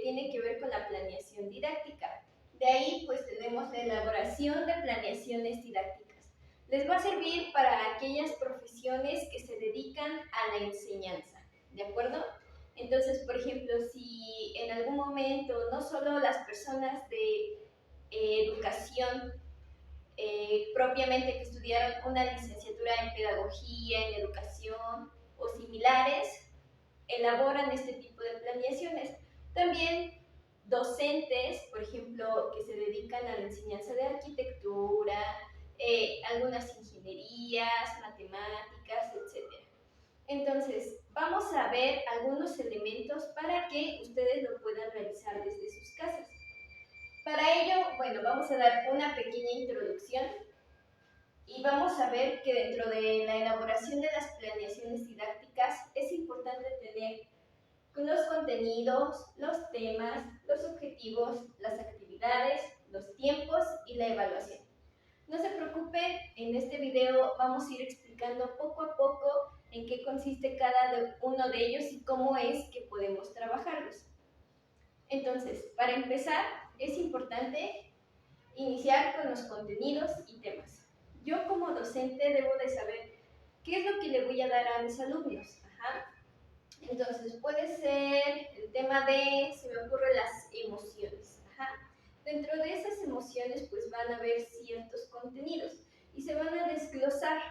tiene que ver con la planeación didáctica. De ahí pues tenemos la elaboración de planeaciones didácticas. Les va a servir para aquellas profesiones que se dedican a la enseñanza, ¿de acuerdo? Entonces, por ejemplo, si en algún momento no solo las personas de educación propiamente que estudiaron una licenciatura en pedagogía, en educación o similares, elaboran este tipo de planeaciones. También docentes, por ejemplo, que se dedican a la enseñanza de arquitectura, algunas ingenierías, matemáticas, etc. Entonces, vamos a ver algunos elementos para que ustedes lo puedan realizar desde sus casas. Para ello, bueno, vamos a dar una pequeña introducción y vamos a ver que dentro de la elaboración de las planeaciones didácticas es importante tener los contenidos, los temas, los objetivos, las actividades, los tiempos y la evaluación. No se preocupen, en este video vamos a ir explicando poco a poco en qué consiste cada uno de ellos y cómo es que podemos trabajarlos. Entonces, para empezar, es importante iniciar con los contenidos y temas. Yo como docente debo de saber qué es lo que le voy a dar a mis alumnos. Entonces, puede ser el tema de, se me ocurren las emociones. Dentro de esas emociones, pues van a haber ciertos contenidos y se van a desglosar.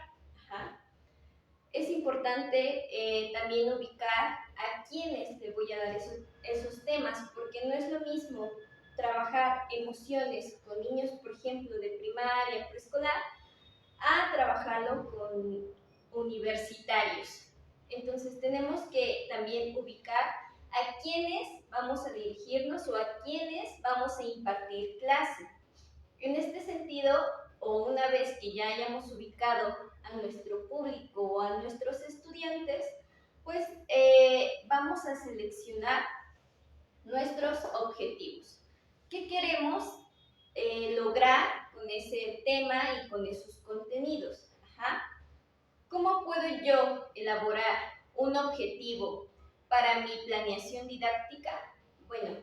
Es importante también ubicar a quiénes le voy a dar esos temas, porque no es lo mismo trabajar emociones con niños, por ejemplo, de primaria, preescolar, a trabajarlo con universitarios. Entonces tenemos que también ubicar a quiénes vamos a dirigirnos o a quiénes vamos a impartir clase. En este sentido, o una vez que ya hayamos ubicado a nuestro público o a nuestros estudiantes, pues vamos a seleccionar nuestros objetivos. ¿Qué queremos lograr con ese tema y con esos contenidos? ¿Cómo puedo yo elaborar un objetivo para mi planeación didáctica? Bueno,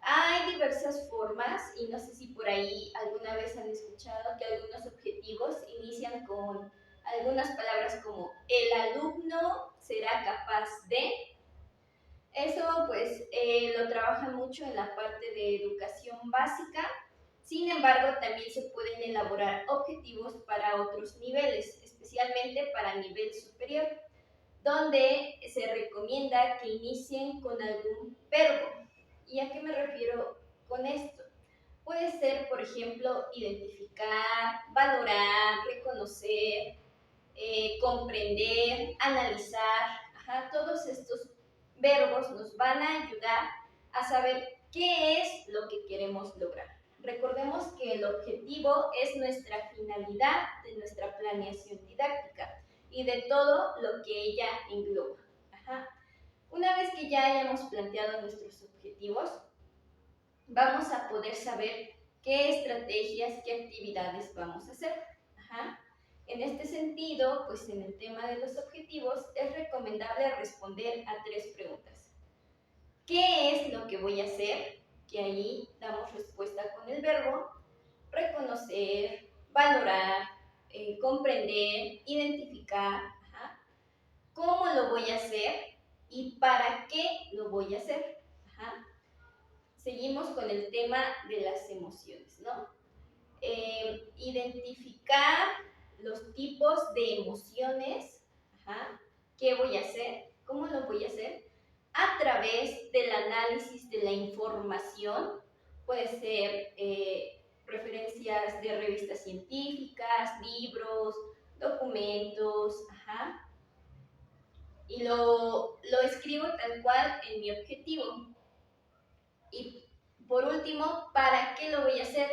hay diversas formas y no sé si por ahí alguna vez han escuchado que algunos objetivos inician con algunas palabras como el alumno será capaz de. Eso pues lo trabajan mucho en la parte de educación básica. Sin embargo, también se pueden elaborar objetivos para otros niveles, especialmente para nivel superior, donde se recomienda que inicien con algún verbo. ¿Y a qué me refiero con esto? Puede ser, por ejemplo, identificar, valorar, reconocer, comprender, analizar. Todos estos verbos nos van a ayudar a saber qué es lo que queremos lograr. Recordemos que el objetivo es nuestra finalidad de nuestra planeación didáctica y de todo lo que ella engloba. Una vez que ya hayamos planteado nuestros objetivos, vamos a poder saber qué estrategias, qué actividades vamos a hacer. En este sentido, pues en el tema de los objetivos, es recomendable responder a 3 preguntas. ¿Qué es lo que voy a hacer? Que ahí damos respuesta con el verbo. Reconocer, valorar, comprender, identificar. ¿Cómo lo voy a hacer? ¿Y para qué lo voy a hacer? Seguimos con el tema de las emociones, ¿no? Identificar los tipos de emociones. ¿Qué voy a hacer? ¿Cómo lo voy a hacer? A través del análisis de la información. Puede ser referencias de revistas científicas, libros, documentos. Y lo escribo tal cual en mi objetivo. Y por último, ¿para qué lo voy a hacer?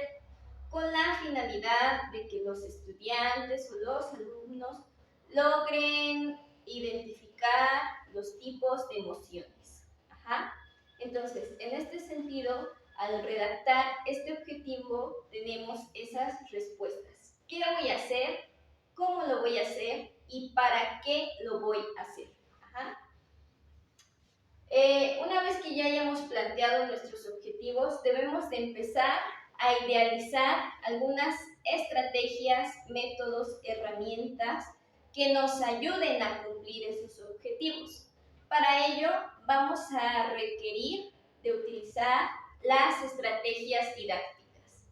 Con la finalidad de que los estudiantes o los alumnos logren identificar los tipos de emociones. Entonces, en este sentido, al redactar este objetivo, tenemos esas respuestas. ¿Qué voy a hacer? ¿Cómo lo voy a hacer? ¿Y para qué lo voy a hacer? Una vez que ya hayamos planteado nuestros objetivos, debemos de empezar a idealizar algunas estrategias, métodos, herramientas que nos ayuden a cumplir esos objetivos. Para ello, vamos a requerir de utilizar las estrategias didácticas.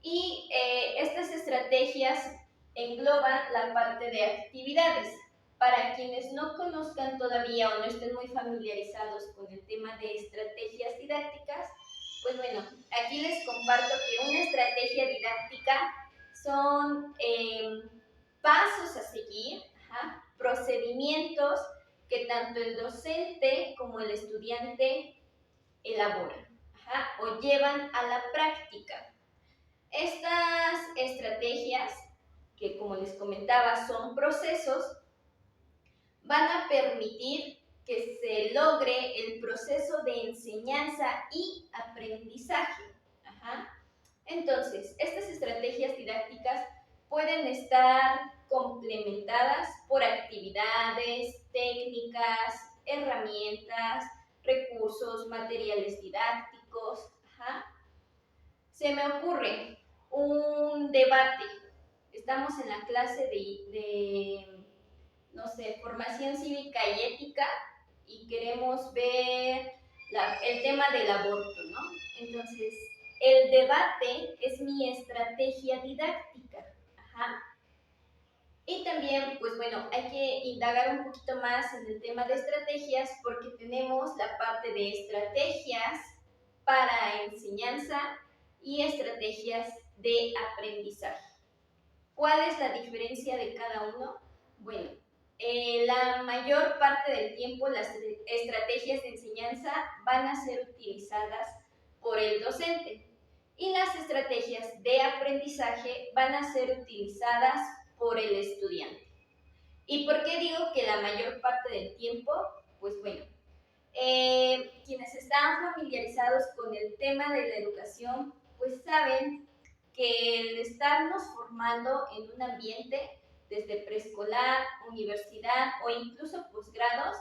Y estas estrategias engloban la parte de actividades. Para quienes no conozcan todavía o no estén muy familiarizados con el tema de estrategias didácticas, pues bueno, aquí les comparto que una estrategia didáctica son pasos a seguir, procedimientos que tanto el docente como el estudiante elaboran o llevan a la práctica. Estas estrategias, que como les comentaba son procesos, van a permitir que se logre el proceso de enseñanza y aprendizaje. Entonces, estas estrategias didácticas pueden estar complementadas por actividades, técnicas, herramientas, recursos, materiales didácticos. Se me ocurre un debate. Estamos en la clase no sé, formación cívica y ética y queremos ver el tema del aborto, ¿no? Entonces, el debate es mi estrategia didáctica. Y también, pues bueno, hay que indagar un poquito más en el tema de estrategias porque tenemos la parte de estrategias para enseñanza y estrategias de aprendizaje. ¿Cuál es la diferencia de cada uno? Bueno, la mayor parte del tiempo las estrategias de enseñanza van a ser utilizadas por el docente y las estrategias de aprendizaje van a ser utilizadas por el estudiante. ¿Y por qué digo que la mayor parte del tiempo? Pues bueno, quienes están familiarizados con el tema de la educación, pues saben que el estarnos formando en un ambiente desde preescolar, universidad o incluso posgrados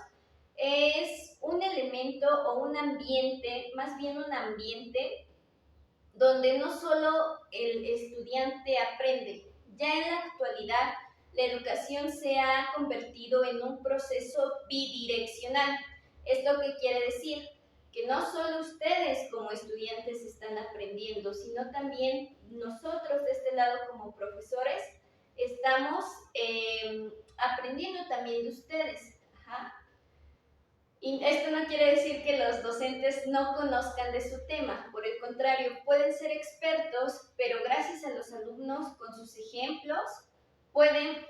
es un elemento o un ambiente, más bien un ambiente donde no solo el estudiante aprende, ya en la actualidad la educación se ha convertido en un proceso bidireccional. ¿Esto qué quiere decir? Que no solo ustedes como estudiantes están aprendiendo, sino también nosotros de este lado como profesores estamos aprendiendo también de ustedes. Y esto no quiere decir que los docentes no conozcan de su tema, por el contrario, pueden ser expertos, pero gracias a los alumnos con sus ejemplos pueden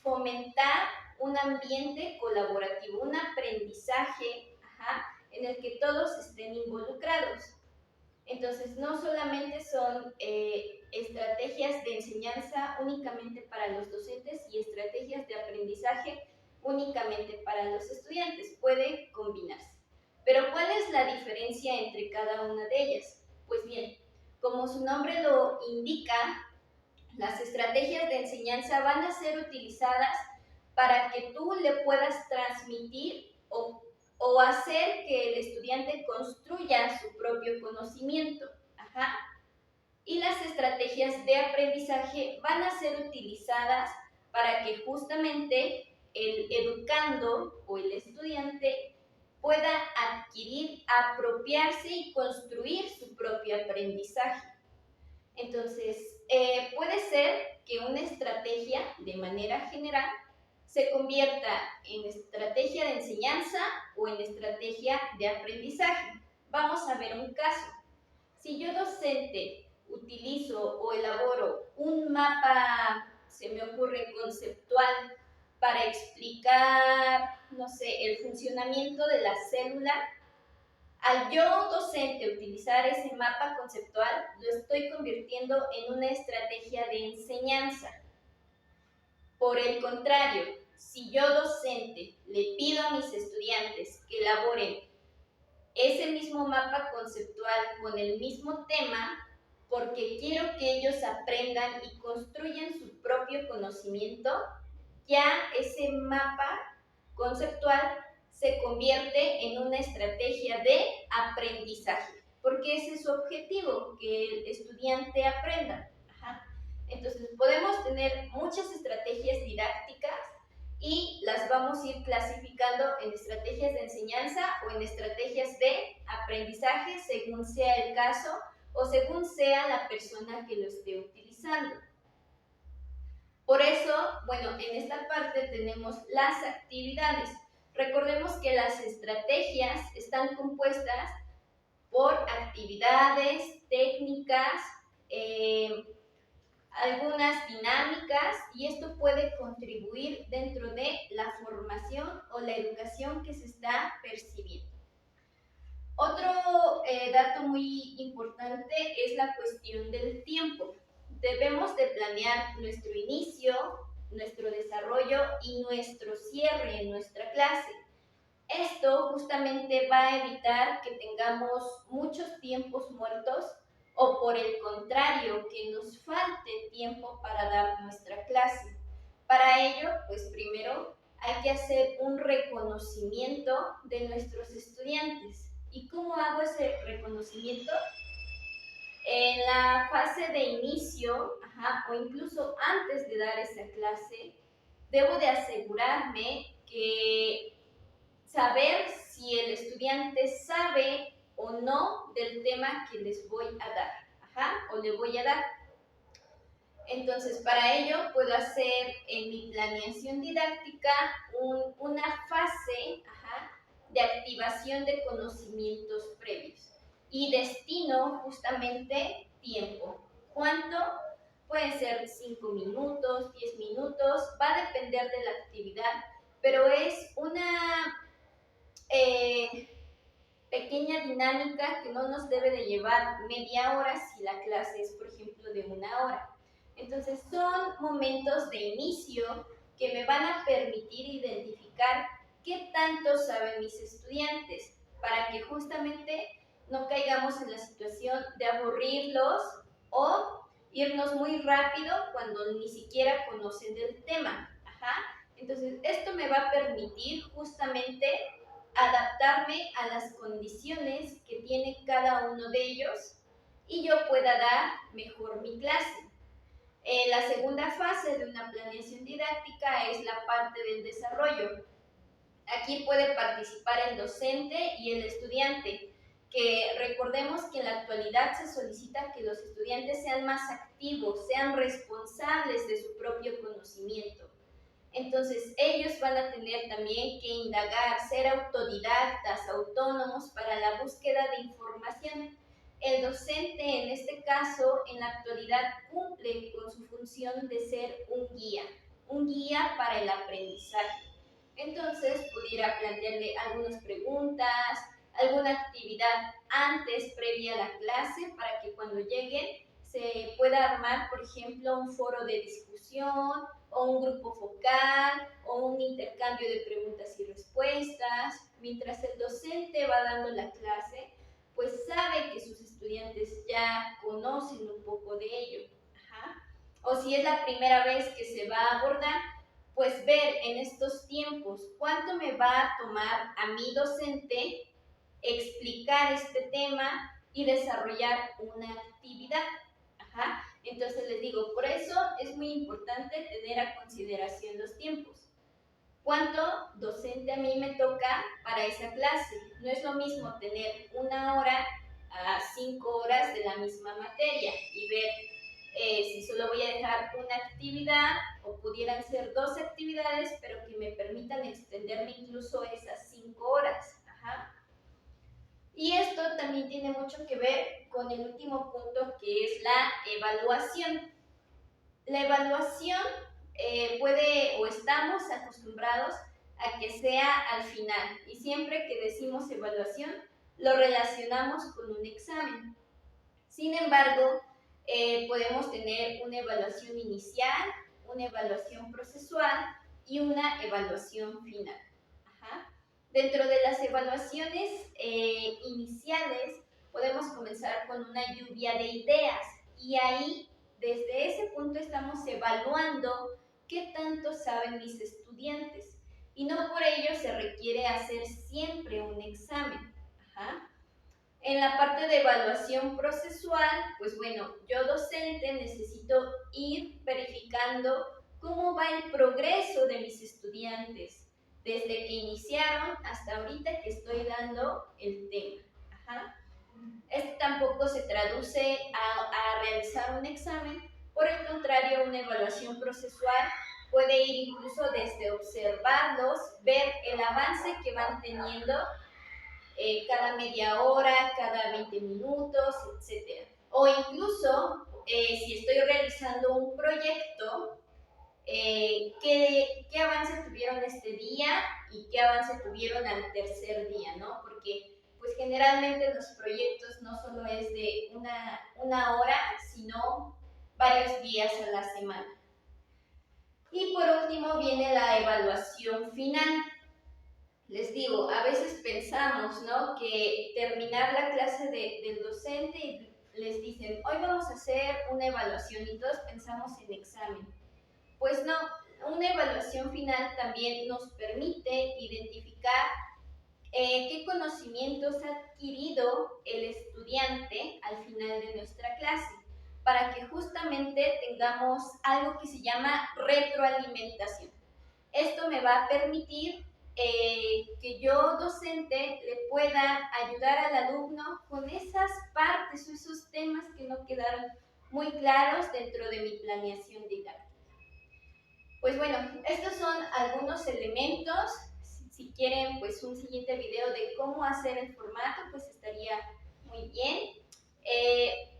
fomentar un ambiente colaborativo, un aprendizaje en el que todos estén involucrados. Entonces, no solamente son estrategias de enseñanza únicamente para los docentes y estrategias de aprendizaje únicamente para los estudiantes, puede combinarse. Pero ¿cuál es la diferencia entre cada una de ellas? Pues bien, como su nombre lo indica, las estrategias de enseñanza van a ser utilizadas para que tú le puedas transmitir o hacer que el estudiante construya su propio conocimiento. Y las estrategias de aprendizaje van a ser utilizadas para que justamente el educando o el estudiante pueda adquirir, apropiarse y construir su propio aprendizaje. Entonces, puede ser que una estrategia, de manera general, se convierta en estrategia de enseñanza o en estrategia de aprendizaje. Vamos a ver un caso. Si yo docente utilizo o elaboro un mapa, se me ocurre conceptual, para explicar, no sé, el funcionamiento de la célula, al yo docente utilizar ese mapa conceptual, lo estoy convirtiendo en una estrategia de enseñanza. Por el contrario, si yo docente le pido a mis estudiantes que elaboren ese mismo mapa conceptual con el mismo tema, porque quiero que ellos aprendan y construyan su propio conocimiento, ya ese mapa conceptual se convierte en una estrategia de aprendizaje, porque ese es su objetivo, que el estudiante aprenda. Ajá. Entonces, podemos tener muchas estrategias didácticas y las vamos a ir clasificando en estrategias de enseñanza o en estrategias de aprendizaje según sea el caso o según sea la persona que lo esté utilizando. Por eso, bueno, en esta parte tenemos las actividades. Recordemos que las estrategias están compuestas por actividades, técnicas, algunas dinámicas, y esto puede contribuir dentro de la formación o la educación que se está percibiendo. Otro dato muy importante es la cuestión del tiempo. Debemos de planear nuestro inicio, nuestro desarrollo y nuestro cierre en nuestra clase. Esto justamente va a evitar que tengamos muchos tiempos muertos o por el contrario, que nos falte tiempo para dar nuestra clase. Para ello, pues primero hay que hacer un reconocimiento de nuestros estudiantes. ¿Y cómo hago ese reconocimiento? En la fase de inicio, o incluso antes de dar esa clase, debo de asegurarme que saber si el estudiante sabe o no del tema que les voy a dar, o le voy a dar. Entonces, para ello puedo hacer en mi planeación didáctica una fase de activación de conocimientos previos y destino justamente tiempo. ¿Cuánto? Puede ser 5 minutos, 10 minutos, va a depender de la actividad, pero es una pequeña dinámica que no nos debe de llevar media hora si la clase es, por ejemplo, de 1 hora. Entonces, son momentos de inicio que me van a permitir identificar qué tanto saben mis estudiantes para que justamente no caigamos en la situación de aburrirlos o irnos muy rápido cuando ni siquiera conocen del tema. Entonces, esto me va a permitir justamente adaptarme a las condiciones que tiene cada uno de ellos y yo pueda dar mejor mi clase. La segunda fase de una planeación didáctica es la parte del desarrollo. Aquí puede participar el docente y el estudiante, que recordemos que en la actualidad se solicita que los estudiantes sean más activos, sean responsables de su propio conocimiento. Entonces, ellos van a tener también que indagar, ser autodidactas, autónomos para la búsqueda de información. El docente, en este caso, en la actualidad cumple con su función de ser un guía para el aprendizaje. Entonces, pudiera plantearle algunas preguntas, alguna actividad antes, previa a la clase, para que cuando lleguen se pueda armar, por ejemplo, un foro de discusión o un grupo focal o un intercambio de preguntas y respuestas. Mientras el docente va dando la clase, pues sabe que sus estudiantes ya conocen un poco de ello. O si es la primera vez que se va a abordar, pues ver en estos tiempos cuánto me va a tomar a mi docente explicar este tema y desarrollar una actividad. Entonces les digo, por eso es muy importante tener a consideración los tiempos. ¿Cuánto docente a mí me toca para esa clase? No es lo mismo tener 1 hora a 5 horas de la misma materia y ver si solo voy a dejar una actividad o pudieran ser 2 actividades, pero que me permitan extenderme incluso esas 5 horas. Y esto también tiene mucho que ver con el último punto, que es la evaluación. La evaluación puede o estamos acostumbrados a que sea al final, y siempre que decimos evaluación lo relacionamos con un examen. Sin embargo, podemos tener una evaluación inicial, una evaluación procesual y una evaluación final. Dentro de las evaluaciones iniciales podemos comenzar con una lluvia de ideas y ahí desde ese punto estamos evaluando qué tanto saben mis estudiantes y no por ello se requiere hacer siempre un examen. Ajá. En la parte de evaluación procesual, pues bueno, yo docente necesito ir verificando cómo va el progreso de mis estudiantes, desde que iniciaron hasta ahorita que estoy dando el tema. Ajá. Esto tampoco se traduce a realizar un examen, por el contrario, una evaluación procesual puede ir incluso desde observarlos, ver el avance que van teniendo cada media hora, cada 20 minutos, etc. O incluso, si estoy realizando un proyecto, ¿qué avance tuvieron este día y qué avance tuvieron al tercer día, ¿no? Porque pues generalmente los proyectos no solo es de una hora, sino varios días a la semana. Y por último viene la evaluación final. Les digo, a veces pensamos, ¿no?, que terminar la clase del docente y les dicen, hoy vamos a hacer una evaluación y todos pensamos en examen. Pues no, una evaluación final también nos permite identificar qué conocimientos ha adquirido el estudiante al final de nuestra clase, para que justamente tengamos algo que se llama retroalimentación. Esto me va a permitir que yo, docente, le pueda ayudar al alumno con esas partes o esos temas que no quedaron muy claros dentro de mi planeación didáctica. Pues bueno, estos son algunos elementos. Si quieren pues un siguiente video de cómo hacer el formato, pues estaría muy bien.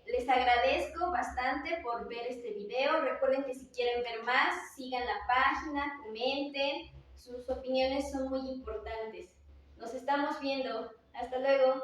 Les agradezco bastante por ver este video. Recuerden que si quieren ver más, sigan la página, comenten. Sus opiniones son muy importantes. Nos estamos viendo. Hasta luego.